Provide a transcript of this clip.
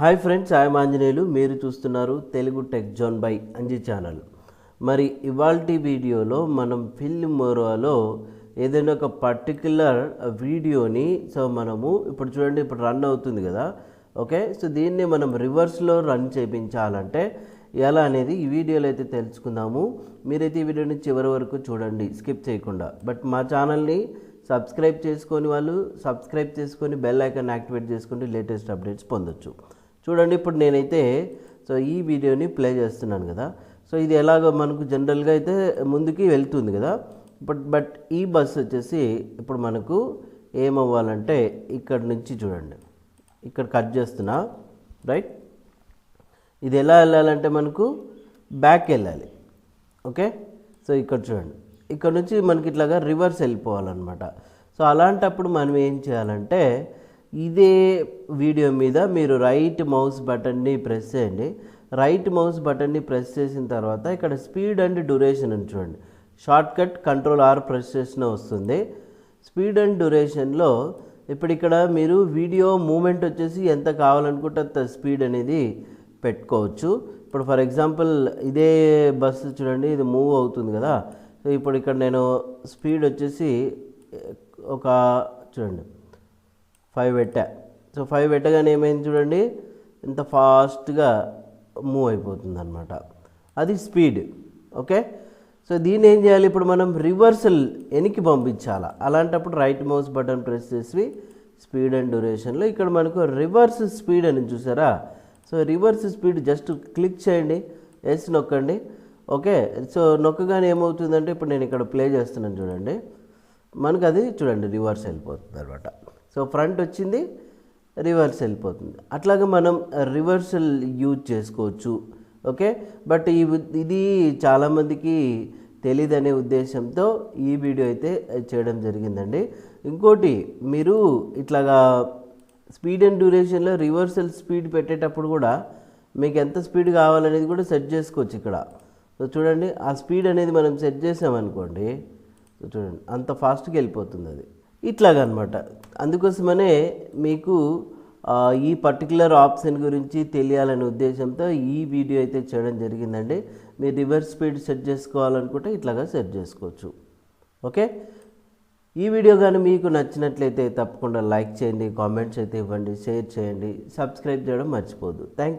Hi friends, I'm Anjaneyulu. మీరు చూస్తున్నారు Telugu tech zone by Anji channel. మరి ఇవాల్టి వీడియోలో మనం ఫిల్మోరాలో ఏదైనా ఒక పర్టిక్యులర్ వీడియోని మనము ఇప్పుడు చూడండి, ఇప్పుడు రన్ అవుతుంది కదా. ఓకే, సో దీన్ని మనం రివర్స్లో రన్ చేయించాలంటే ఎలా అనేది ఈ వీడియోలో అయితే తెలుసుకుందాము. మీరైతే ఈ వీడియోని చివరి వరకు చూడండి, స్కిప్ చేయకుండా. బట్ మా ఛానల్ని సబ్స్క్రైబ్ చేసుకొని వాళ్ళు సబ్స్క్రైబ్ చేసుకొని బెల్ ఐకాన్ యాక్టివేట్ చేసుకుంటే లేటెస్ట్ అప్డేట్స్ పొందొచ్చు. చూడండి, ఇప్పుడు నేనైతే ఈ వీడియోని ప్లే చేస్తున్నాను కదా. సో ఇది ఎలాగో మనకు జనరల్గా అయితే ముందుకి వెళ్తుంది కదా. బట్ ఈ బస్ వచ్చేసి ఇప్పుడు మనకు ఏమవ్వాలంటే ఇక్కడ నుంచి చూడండి, ఇక్కడ కట్ చేస్తున్నా, రైట్. ఇది ఎలా వెళ్ళాలంటే మనకు బ్యాక్ వెళ్ళాలి. ఓకే, సో ఇక్కడ చూడండి, ఇక్కడ నుంచి మనకి ఇట్లాగా రివర్స్ వెళ్ళిపోవాలన్నమాట. సో అలాంటప్పుడు మనం ఏం చేయాలంటే ఇదే వీడియో మీద మీరు రైట్ మౌస్ బటన్ని ప్రెస్ చేయండి. రైట్ మౌస్ బటన్ని ప్రెస్ చేసిన తర్వాత ఇక్కడ స్పీడ్ అండ్ డ్యూరేషన్ అని చూడండి. షార్ట్ కట్ Ctrl+R ప్రెస్ చేసిన వస్తుంది. స్పీడ్ అండ్ డ్యూరేషన్లో ఇప్పుడు ఇక్కడ మీరు వీడియో మూమెంట్ వచ్చేసి ఎంత కావాలనుకుంటే అంత స్పీడ్ అనేది పెట్టుకోవచ్చు. ఇప్పుడు ఫర్ ఎగ్జాంపుల్ ఇదే బస్సు చూడండి, ఇది మూవ్ అవుతుంది కదా. సో ఇప్పుడు ఇక్కడ నేను స్పీడ్ వచ్చేసి ఒక చూడండి 5 పెట్టా. సో 5 పెట్టగానే ఏమైంది చూడండి, ఇంత ఫాస్ట్గా మూవ్ అయిపోతుంది అనమాట. అది స్పీడ్. ఓకే, సో దీన్ని ఏం చేయాలి, ఇప్పుడు మనం రివర్సల్ వెనక్కి పంపించాలా. అలాంటప్పుడు రైట్ మౌస్ బటన్ ప్రెస్ చేసి స్పీడ్ అండ్ డ్యూరేషన్లో ఇక్కడ మనకు రివర్స్ స్పీడ్ అని చూసారా. So reverse speed just click చేయండి, ఎస్ నొక్కండి. ఓకే, సో నొక్కగానే ఏమవుతుందంటే ఇప్పుడు నేను ఇక్కడ ప్లే చేస్తున్నాను చూడండి, మనకు అది చూడండి రివర్స్ వెళ్ళిపోతుంది అనమాట. సో ఫ్రంట్ వచ్చింది, రివర్స్ వెళ్ళిపోతుంది. అట్లాగే మనం రివర్సల్ యూజ్ చేసుకోవచ్చు. ఓకే, బట్ ఇది చాలామందికి తెలియదనే ఉద్దేశంతో ఈ వీడియో అయితే చేయడం జరిగిందండి. ఇంకోటి, మీరు ఇట్లాగా స్పీడ్ అండ్ డ్యూరేషన్లో రివర్సల్ స్పీడ్ పెట్టేటప్పుడు కూడా మీకు ఎంత స్పీడ్ కావాలనేది కూడా సెట్ చేసుకోవచ్చు ఇక్కడ. సో చూడండి, ఆ స్పీడ్ అనేది మనం సెట్ చేసామనుకోండి, చూడండి అంత ఫాస్ట్గా వెళ్ళిపోతుంది అది ఇట్లాగనమాట. అందుకోసమనే మీకు ఈ పర్టికులర్ ఆప్షన్ గురించి తెలియాలనే ఉద్దేశంతో ఈ వీడియో అయితే చేయడం జరిగిందండి. మీరు రివర్స్ స్పీడ్ సెట్ చేసుకోవాలనుకుంటే ఇట్లాగా సెట్ చేసుకోవచ్చు. ఓకే, ఈ వీడియో కానీ మీకు నచ్చినట్లయితే తప్పకుండా లైక్ చేయండి, కామెంట్స్ అయితే ఇవ్వండి, షేర్ చేయండి, సబ్స్క్రైబ్ చేయడం మర్చిపోవద్దు. Thank you.